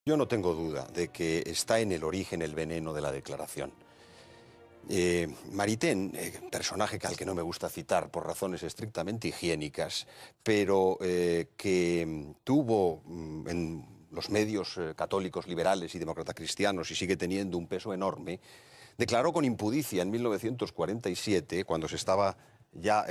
Yo no tengo duda de que está en el origen el veneno de la declaración. Maritain, personaje al que no me gusta citar por razones estrictamente higiénicas, pero que tuvo en los medios católicos, liberales y demócratas cristianos y sigue teniendo un peso enorme, declaró con impudicia en 1947, cuando se estaba ya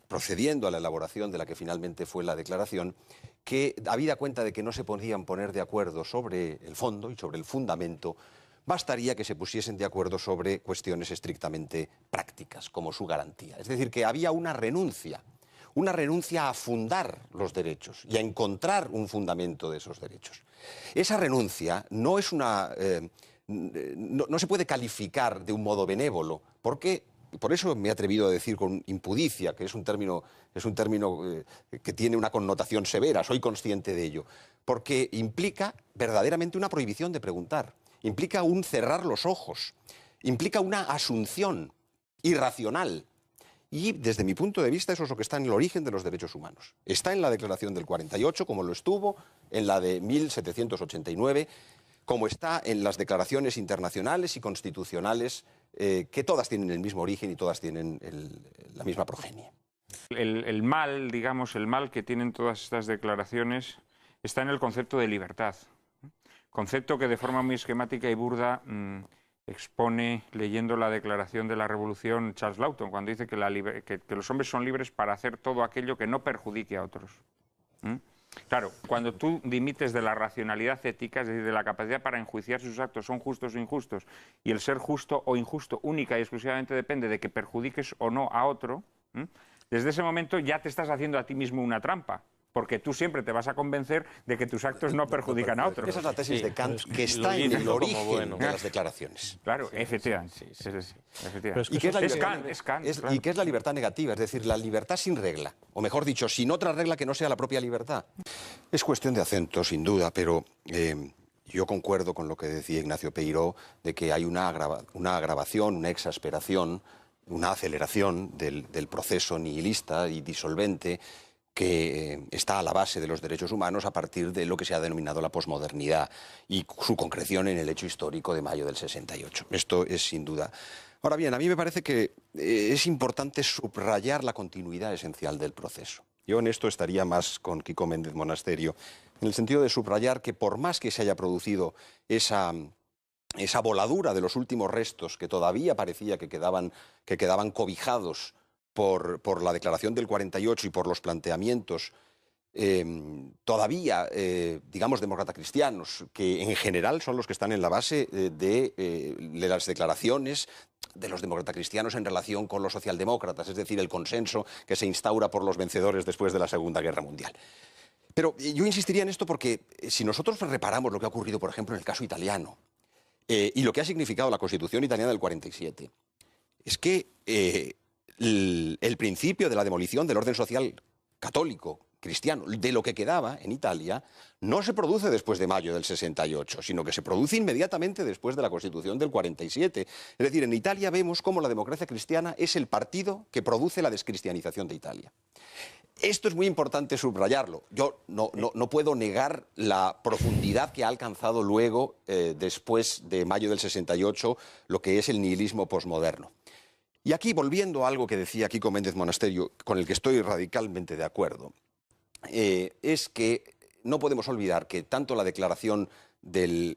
procediendo a la elaboración de la que finalmente fue la declaración, que habida cuenta de que no se podían poner de acuerdo sobre el fondo y sobre el fundamento, bastaría que se pusiesen de acuerdo sobre cuestiones estrictamente prácticas, como su garantía. Es decir, que había una renuncia a fundar los derechos y a encontrar un fundamento de esos derechos. Esa renuncia no es no se puede calificar de un modo benévolo, porque por eso me he atrevido a decir con impudicia, que es un término que tiene una connotación severa, soy consciente de ello, porque implica verdaderamente una prohibición de preguntar, implica un cerrar los ojos, implica una asunción irracional. Y desde mi punto de vista eso es lo que está en el origen de los derechos humanos. Está en la Declaración del 48, como lo estuvo en la de 1789, como está en las declaraciones internacionales y constitucionales, que todas tienen el mismo origen y todas tienen la misma progenie. El mal, digamos, el mal que tienen todas estas declaraciones está en el concepto de libertad. Concepto que de forma muy esquemática y burda expone, leyendo la Declaración de la Revolución, Charles Lawton, cuando dice que los hombres son libres para hacer todo aquello que no perjudique a otros. Claro, cuando tú dimites de la racionalidad ética, es decir, de la capacidad para enjuiciar si sus actos son justos o injustos, y el ser justo o injusto única y exclusivamente depende de que perjudiques o no a otro, desde ese momento ya te estás haciendo a ti mismo una trampa, porque tú siempre te vas a convencer de que tus actos no perjudican a otros. Esa es la tesis de Kant, que está en el origen de las declaraciones. Claro, efectivamente. Efectivamente. ¿Y qué es ¿Y qué es la libertad negativa? Es decir, la libertad sin regla, o mejor dicho, sin otra regla que no sea la propia libertad. Es cuestión de acento, sin duda, pero yo concuerdo con lo que decía Ignacio Peiró, de que hay una agravación, una exasperación, una aceleración del proceso nihilista y disolvente que está a la base de los derechos humanos a partir de lo que se ha denominado la posmodernidad y su concreción en el hecho histórico de mayo del 68. Esto es sin duda. Ahora bien, a mí me parece que es importante subrayar la continuidad esencial del proceso. Yo en esto estaría más con Kiko Méndez Monasterio, en el sentido de subrayar que por más que se haya producido esa voladura de los últimos restos que todavía parecía que quedaban cobijados por la declaración del 48 y por los planteamientos todavía, digamos, demócratas cristianos, que en general son los que están en la base de las declaraciones de los demócratas cristianos en relación con los socialdemócratas, es decir, el consenso que se instaura por los vencedores después de la Segunda Guerra Mundial. Pero yo insistiría en esto porque si nosotros reparamos lo que ha ocurrido, por ejemplo, en el caso italiano, y lo que ha significado la Constitución italiana del 47, es que el principio de la demolición del orden social católico, cristiano, de lo que quedaba en Italia, no se produce después de mayo del 68, sino que se produce inmediatamente después de la Constitución del 47. Es decir, en Italia vemos cómo la democracia cristiana es el partido que produce la descristianización de Italia. Esto es muy importante subrayarlo. Yo no puedo negar la profundidad que ha alcanzado luego, después de mayo del 68, lo que es el nihilismo posmoderno. Y aquí, volviendo a algo que decía Kiko Méndez Monasterio, con el que estoy radicalmente de acuerdo, es que no podemos olvidar que tanto la declaración del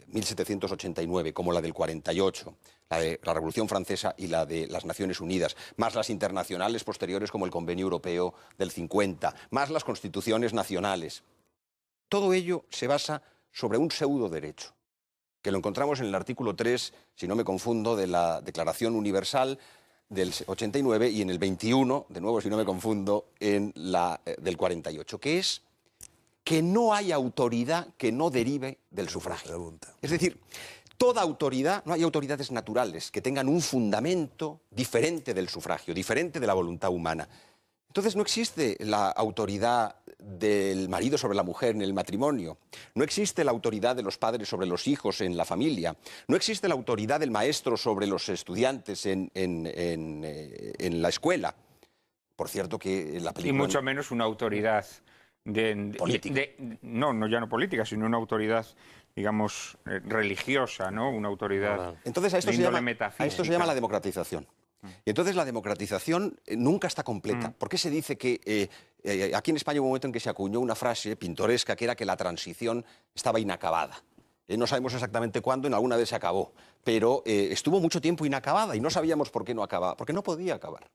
1789 como la del 48, la de la Revolución Francesa y la de las Naciones Unidas, más las internacionales posteriores como el Convenio Europeo del 50, más las constituciones nacionales, todo ello se basa sobre un pseudo derecho, que lo encontramos en el artículo 3, si no me confundo, de la Declaración Universal del 89 y en el 21, de nuevo si no me confundo, en la del 48, que es que no hay autoridad que no derive del sufragio. Es decir, toda autoridad, no hay autoridades naturales que tengan un fundamento diferente del sufragio, diferente de la voluntad humana. Entonces no existe la autoridad del marido sobre la mujer en el matrimonio, no existe la autoridad de los padres sobre los hijos en la familia, no existe la autoridad del maestro sobre los estudiantes en la escuela. Por cierto que la película... Y mucho menos una autoridad Política. No, ya no política, sino una autoridad, digamos, religiosa, ¿no? Una autoridad Entonces, de índole a esto se llama la democratización. Y entonces la democratización nunca está completa. ¿Por qué se dice que aquí en España hubo un momento en que se acuñó una frase pintoresca que era que la transición estaba inacabada? No sabemos exactamente cuándo, en alguna vez se acabó, pero estuvo mucho tiempo inacabada y no sabíamos por qué no acababa, porque no podía acabar.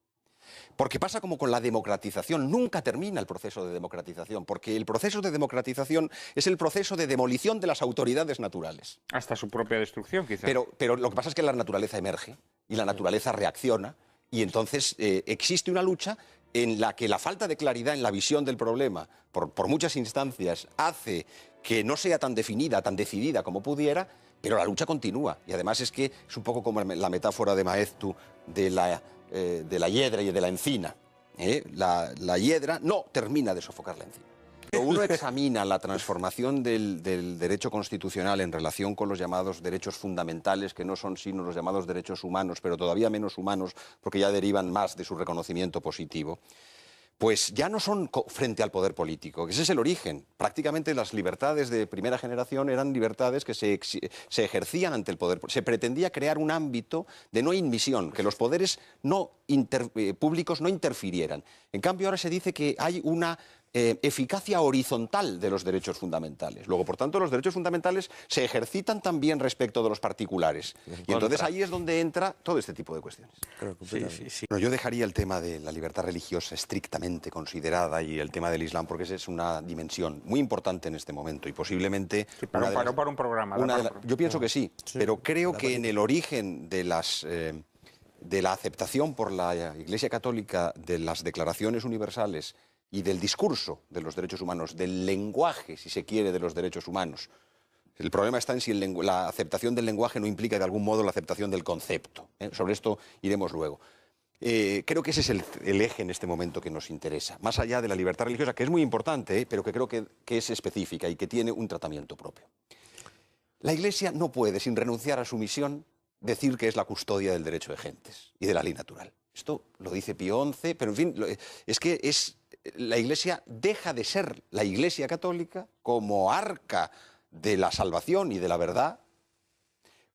Porque pasa como con la democratización, nunca termina el proceso de democratización, porque el proceso de democratización es el proceso de demolición de las autoridades naturales. Hasta su propia destrucción, quizás. Pero lo que pasa es que la naturaleza emerge y la naturaleza reacciona y entonces existe una lucha en la que la falta de claridad en la visión del problema por muchas instancias hace que no sea tan definida, tan decidida como pudiera, pero la lucha continúa. Y además es que es un poco como la metáfora de Maeztu de la hiedra y de la encina. La hiedra no termina de sofocar la encina. Cuando uno examina la transformación del derecho constitucional en relación con los llamados derechos fundamentales, que no son sino los llamados derechos humanos, pero todavía menos humanos porque ya derivan más de su reconocimiento positivo, pues ya no son frente al poder político, que ese es el origen. Prácticamente las libertades de primera generación eran libertades que se ejercían ante el poder. Se pretendía crear un ámbito de no inmisión, que los poderes públicos no interfirieran. En cambio, ahora se dice que hay una eficacia horizontal de los derechos fundamentales. Luego, por tanto, los derechos fundamentales se ejercitan también respecto de los particulares. Y entonces ahí es donde entra todo este tipo de cuestiones. Claro, Sí. No, yo dejaría el tema de la libertad religiosa estrictamente considerada y el tema del Islam, porque esa es una dimensión muy importante en este momento y posiblemente... Sí, para un programa. Yo pienso que sí, pero creo que en el origen de la aceptación por la Iglesia Católica de las declaraciones universales y del discurso de los derechos humanos, del lenguaje, si se quiere, de los derechos humanos. El problema está en si la aceptación del lenguaje no implica de algún modo la aceptación del concepto. Sobre esto iremos luego. Creo que ese es el eje en este momento que nos interesa, más allá de la libertad religiosa, que es muy importante, pero que creo que es específica y que tiene un tratamiento propio. La Iglesia no puede, sin renunciar a su misión, decir que es la custodia del derecho de gentes y de la ley natural. Esto lo dice Pío XI, pero en fin, es que la Iglesia deja de ser la Iglesia católica como arca de la salvación y de la verdad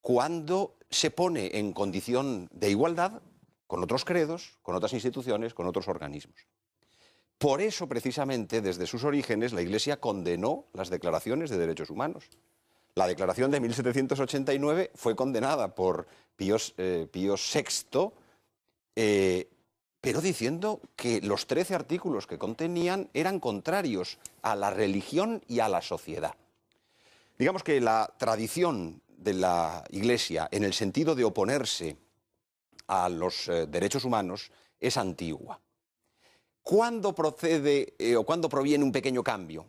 cuando se pone en condición de igualdad con otros credos, con otras instituciones, con otros organismos. Por eso, precisamente, desde sus orígenes, la Iglesia condenó las declaraciones de derechos humanos. La declaración de 1789 fue condenada por Pío VI, pero diciendo que los 13 artículos que contenían eran contrarios a la religión y a la sociedad. Digamos que la tradición de la Iglesia, en el sentido de oponerse a los derechos humanos, es antigua. ¿Cuándo procede o cuándo proviene un pequeño cambio?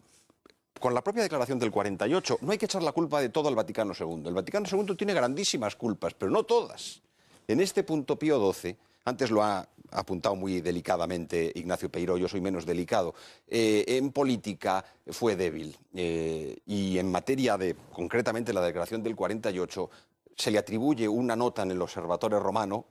Con la propia declaración del 48, no hay que echar la culpa de todo al Vaticano II. El Vaticano II tiene grandísimas culpas, pero no todas. En este punto, Pío XII, antes lo ha apuntado muy delicadamente Ignacio Peiró, yo soy menos delicado, en política fue débil y en materia de, concretamente, la declaración del 48, se le atribuye una nota en el Observatorio Romano,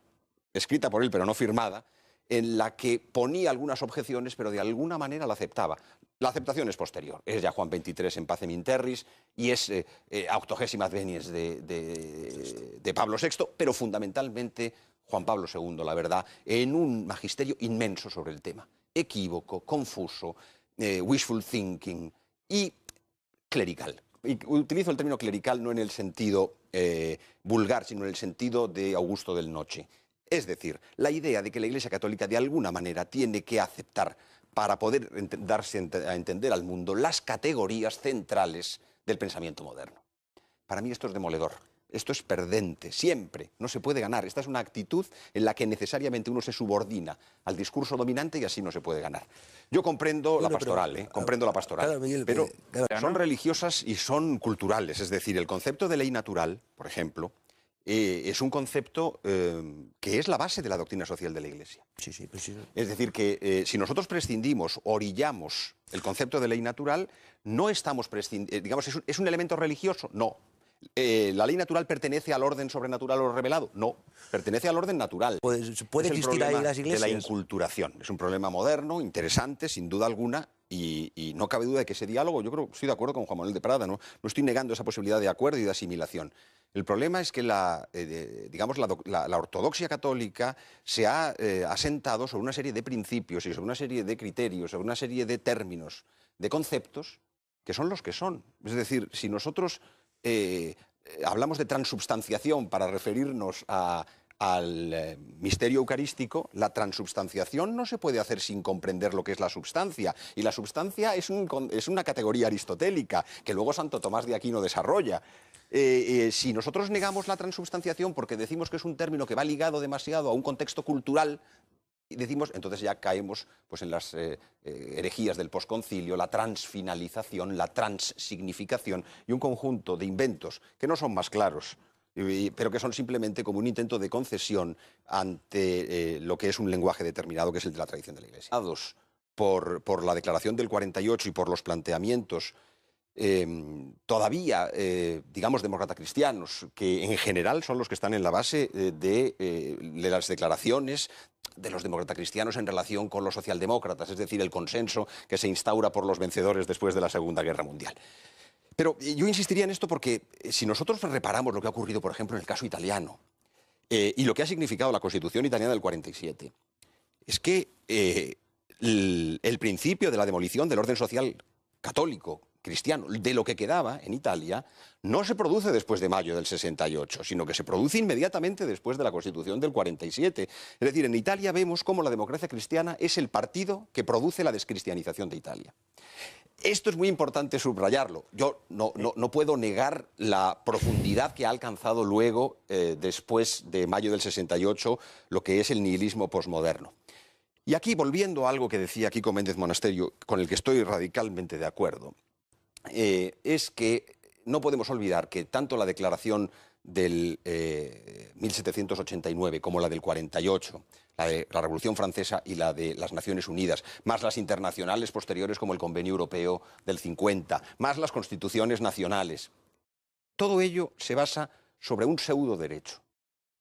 escrita por él pero no firmada, en la que ponía algunas objeciones, pero de alguna manera la aceptaba. La aceptación es posterior, es ya Juan XXIII en Pacem in Terris y es Auctogésima Venies de Pablo VI, pero fundamentalmente Juan Pablo II, la verdad, en un magisterio inmenso sobre el tema. Equívoco, confuso, wishful thinking y clerical. Y utilizo el término clerical no en el sentido vulgar, sino en el sentido de Augusto del Noche. Es decir, la idea de que la Iglesia Católica de alguna manera tiene que aceptar, para poder darse a entender al mundo, las categorías centrales del pensamiento moderno. Para mí esto es demoledor. Esto es perdente, siempre, no se puede ganar. Esta es una actitud en la que necesariamente uno se subordina al discurso dominante y así no se puede ganar. Yo comprendo la pastoral, comprendo la pastoral, claro, Miguel, pero claro, son religiosas y son culturales. Es decir, el concepto de ley natural, por ejemplo, es un concepto que es la base de la doctrina social de la Iglesia. Sí, pues sí. Es decir, que si nosotros prescindimos, orillamos el concepto de ley natural, no estamos prescindiendo, digamos, ¿es un elemento religioso? No. ¿La ley natural pertenece al orden sobrenatural o revelado? No, pertenece al orden natural. ¿Puede existir ahí las iglesias? De la inculturación. Es un problema moderno, interesante, sin duda alguna, y no cabe duda de que ese diálogo, yo creo, estoy de acuerdo con Juan Manuel de Prada, no estoy negando esa posibilidad de acuerdo y de asimilación. El problema es que digamos, la ortodoxia católica se ha asentado sobre una serie de principios y sobre una serie de criterios, sobre una serie de términos, de conceptos, que son los que son. Es decir, si nosotros hablamos de transubstanciación para referirnos al misterio eucarístico, la transubstanciación no se puede hacer sin comprender lo que es la substancia. Y la substancia es una categoría aristotélica que luego Santo Tomás de Aquino desarrolla. Si nosotros negamos la transubstanciación porque decimos que es un término que va ligado demasiado a un contexto cultural, decimos, entonces ya caemos pues, en las herejías del posconcilio, la transfinalización, la transsignificación y un conjunto de inventos que no son más claros, pero que son simplemente como un intento de concesión ante lo que es un lenguaje determinado, que es el de la tradición de la Iglesia. Por la declaración del 48 y por los planteamientos todavía, digamos, demócrata cristianos, que en general son los que están en la base de las declaraciones de los demócrata cristianos en relación con los socialdemócratas, es decir, el consenso que se instaura por los vencedores después de la Segunda Guerra Mundial. Pero yo insistiría en esto porque si nosotros reparamos lo que ha ocurrido, por ejemplo, en el caso italiano y lo que ha significado la Constitución italiana del 47, es que el principio de la demolición del orden social católico, cristiano, de lo que quedaba en Italia, no se produce después de mayo del 68, sino que se produce inmediatamente después de la Constitución del 47. Es decir, en Italia vemos cómo la democracia cristiana es el partido que produce la descristianización de Italia. Esto es muy importante subrayarlo. Yo no puedo negar la profundidad que ha alcanzado luego, después de mayo del 68, lo que es el nihilismo posmoderno. Y aquí, volviendo a algo que decía Quico Méndez Monasterio, con el que estoy radicalmente de acuerdo, es que no podemos olvidar que tanto la declaración del 1789 como la del 48, la de la Revolución Francesa y la de las Naciones Unidas, más las internacionales posteriores como el Convenio Europeo del 50, más las constituciones nacionales, todo ello se basa sobre un pseudo derecho,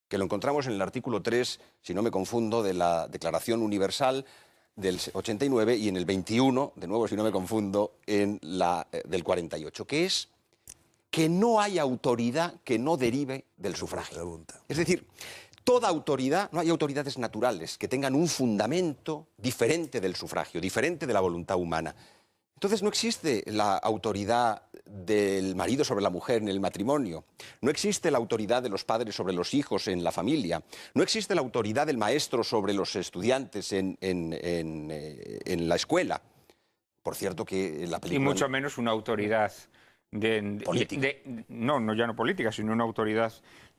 que lo encontramos en el artículo 3, si no me confundo, de la Declaración Universal del 89 y en el 21, de nuevo si no me confundo, en la del 48, que es que no hay autoridad que no derive del sufragio. Es decir, toda autoridad, no hay autoridades naturales que tengan un fundamento diferente del sufragio, diferente de la voluntad humana. Entonces no existe la autoridad del marido sobre la mujer en el matrimonio, no existe la autoridad de los padres sobre los hijos en la familia, no existe la autoridad del maestro sobre los estudiantes en la escuela. Por cierto que la película... Y mucho menos una autoridad política. Ya no política, sino una autoridad,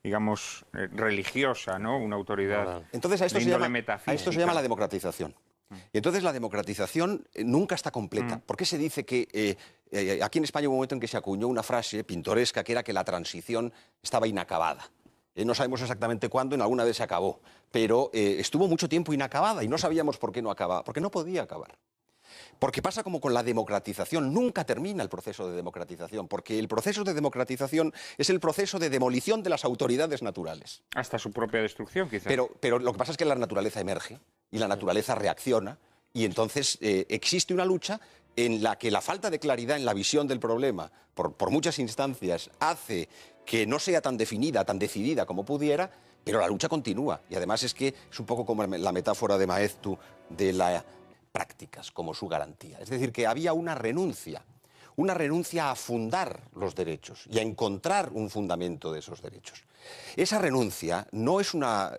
digamos, religiosa, ¿no? Una autoridad entonces, a esto de índole metafísica. A esto se llama la democratización. Y entonces la democratización nunca está completa. ¿Por qué se dice que aquí en España hubo un momento en que se acuñó una frase pintoresca que era que la transición estaba inacabada? No sabemos exactamente cuándo, en alguna vez se acabó, pero estuvo mucho tiempo inacabada y no sabíamos por qué no acababa, porque no podía acabar. Porque pasa como con la democratización, nunca termina el proceso de democratización, porque el proceso de democratización es el proceso de demolición de las autoridades naturales. Hasta su propia destrucción, quizás. Pero lo que pasa es que la naturaleza emerge y la naturaleza reacciona y entonces existe una lucha en la que la falta de claridad en la visión del problema por muchas instancias hace que no sea tan definida, tan decidida como pudiera, pero la lucha continúa. Y además es que es un poco como la metáfora de Maeztu de las prácticas como su garantía. Es decir, que había una renuncia a fundar los derechos y a encontrar un fundamento de esos derechos. Esa renuncia no es no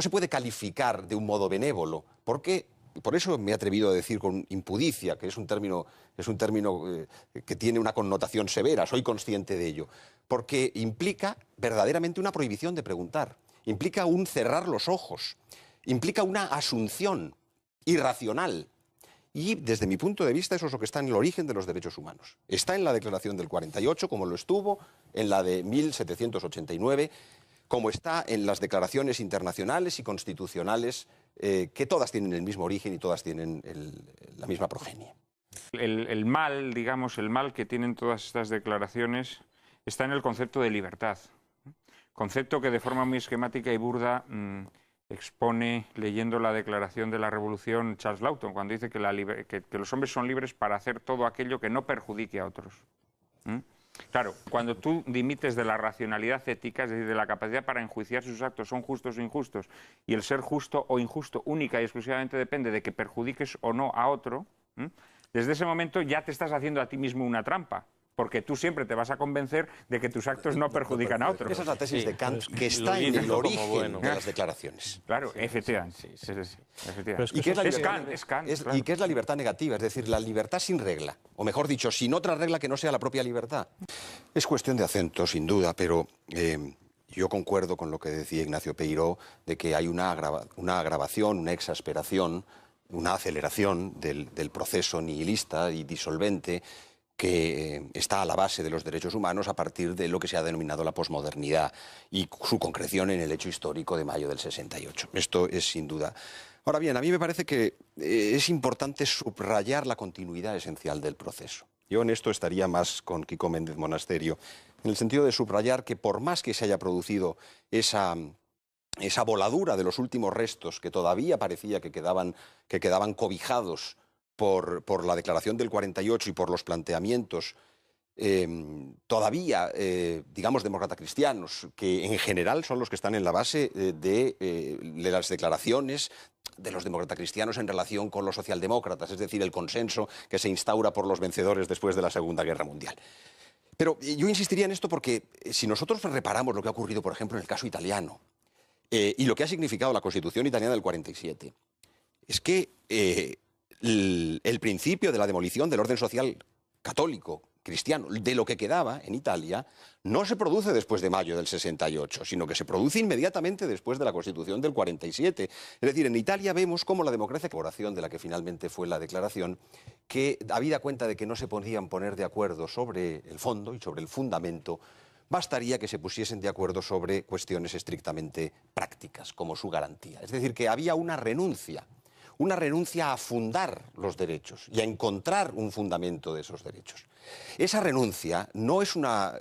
se puede calificar de un modo benévolo, porque, por eso me he atrevido a decir con impudicia, que es un término que tiene una connotación severa, soy consciente de ello, porque implica verdaderamente una prohibición de preguntar, implica un cerrar los ojos, implica una asunción irracional. Y desde mi punto de vista eso es lo que está en el origen de los derechos humanos. Está en la Declaración del 48, como lo estuvo en la de 1789, como está en las declaraciones internacionales y constitucionales, que todas tienen el mismo origen y todas tienen la misma progenie. El mal, digamos, el mal que tienen todas estas declaraciones está en el concepto de libertad. Concepto que de forma muy esquemática y burda expone, leyendo la Declaración de la Revolución, Charles Lawton, cuando dice que los hombres son libres para hacer todo aquello que no perjudique a otros. ¿Mm? Claro, cuando tú dimites de la racionalidad ética, es decir, de la capacidad para enjuiciar si sus actos son justos o injustos, y el ser justo o injusto única y exclusivamente depende de que perjudiques o no a otro, desde ese momento ya te estás haciendo a ti mismo una trampa. Porque tú siempre te vas a a de que tus actos no perjudican a otros. Esa es la tesis de Kant, que está en el origen de las declaraciones. Claro, efectivamente. ¿Y qué es la libertad negativa? Es decir, la libertad sin regla. O mejor dicho, sin otra regla que no sea la propia libertad. Es cuestión de acento, sin duda, pero yo concuerdo con lo que decía Ignacio Peiró, de que hay una agravación, una exasperación, una aceleración del proceso nihilista y disolvente que está a la base de los derechos humanos a partir de lo que se ha denominado la posmodernidad y su concreción en el hecho histórico de mayo del 68. Esto es sin duda. Ahora bien, a mí me parece que es importante subrayar la continuidad esencial del proceso. Yo en esto estaría más con Quico Méndez Monasterio, en el sentido de subrayar que por más que se haya producido esa voladura de los últimos restos que todavía parecía que quedaban cobijados por la declaración del 48 y por los planteamientos todavía, digamos, demócrata-cristianos, que en general son los que están en la base de las declaraciones de los demócrata-cristianos en relación con los socialdemócratas, es decir, el consenso que se instaura por los vencedores después de la Segunda Guerra Mundial. Pero yo insistiría en esto porque si nosotros reparamos lo que ha ocurrido, por ejemplo, en el caso italiano, y lo que ha significado la Constitución italiana del 47, es que el principio de la demolición del orden social católico, cristiano, de lo que quedaba en Italia, no se produce después de mayo del 68, sino que se produce inmediatamente después de la Constitución del 47. Es decir, en Italia vemos cómo la democracia, oración de la que finalmente fue la declaración, que habida cuenta de que no se podían poner de acuerdo sobre el fondo y sobre el fundamento, bastaría que se pusiesen de acuerdo sobre cuestiones estrictamente prácticas, como su garantía. Es decir, que había una renuncia a fundar los derechos y a encontrar un fundamento de esos derechos. Esa renuncia no es no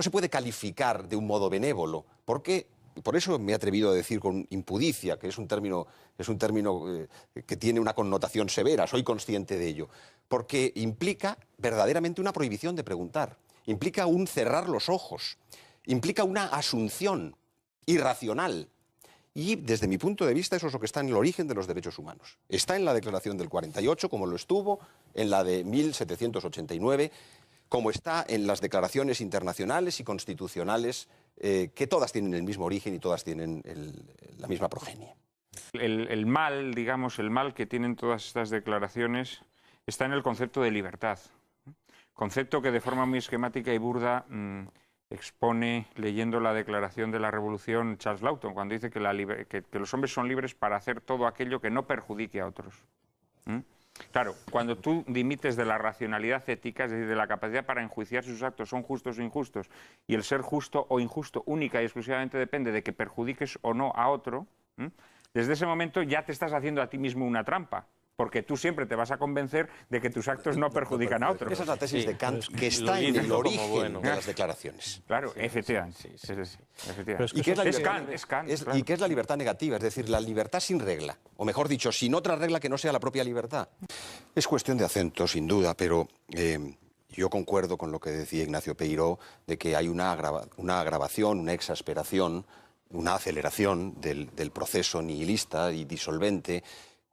se puede calificar de un modo benévolo, porque, por eso me he atrevido a decir con impudicia, que es un término que tiene una connotación severa, soy consciente de ello, porque implica verdaderamente una prohibición de preguntar, implica un cerrar los ojos, implica una asunción irracional. Y desde mi punto de vista eso es lo que está en el origen de los derechos humanos. Está en la Declaración del 48, como lo estuvo en la de 1789, como está en las declaraciones internacionales y constitucionales, que todas tienen el mismo origen y todas tienen la misma progenie. El mal, digamos, el mal que tienen todas estas declaraciones está en el concepto de libertad. Concepto que de forma muy esquemática y burda expone, leyendo la Declaración de la Revolución, Charles Lawton, cuando dice que los hombres son libres para hacer todo aquello que no perjudique a otros. Claro, cuando tú dimites de la racionalidad ética, es decir, de la capacidad para enjuiciar si sus actos son justos o injustos, y el ser justo o injusto única y exclusivamente depende de que perjudiques o no a otro, desde ese momento ya te estás haciendo a ti mismo una trampa. Porque tú siempre te vas a convencer de que tus actos no perjudican a otros. Esa es la tesis de Kant, que está en el origen de las declaraciones. Claro, efectivamente. ¿Y qué es la libertad negativa? Es decir, la libertad sin regla. O mejor dicho, sin otra regla que no sea la propia libertad. Es cuestión de acento, sin duda, pero yo concuerdo con lo que decía Ignacio Peiró, de que hay una agravación, una exasperación, una aceleración del proceso nihilista y disolvente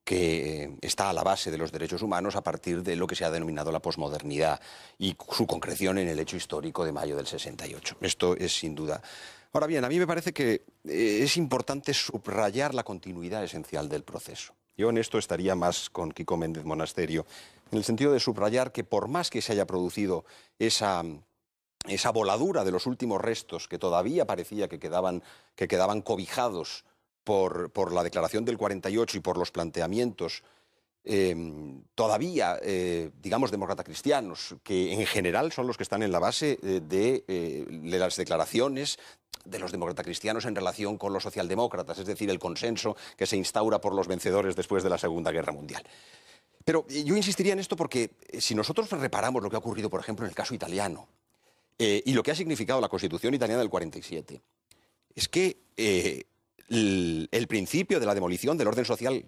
que está a la base de los derechos humanos a partir de lo que se ha denominado la posmodernidad y su concreción en el hecho histórico de mayo del 68. Esto es sin duda. Ahora bien, a mí me parece que es importante subrayar la continuidad esencial del proceso. Yo en esto estaría más con Quico Méndez Monasterio, en el sentido de subrayar que por más que se haya producido esa voladura de los últimos restos que todavía parecía que quedaban cobijados por la declaración del 48 y por los planteamientos todavía, digamos, demócrata-cristianos, que en general son los que están en la base de las declaraciones de los demócrata-cristianos en relación con los socialdemócratas, es decir, el consenso que se instaura por los vencedores después de la Segunda Guerra Mundial. Pero yo insistiría en esto porque si nosotros reparamos lo que ha ocurrido, por ejemplo, en el caso italiano, y lo que ha significado la Constitución italiana del 47, es que el principio de la demolición del orden social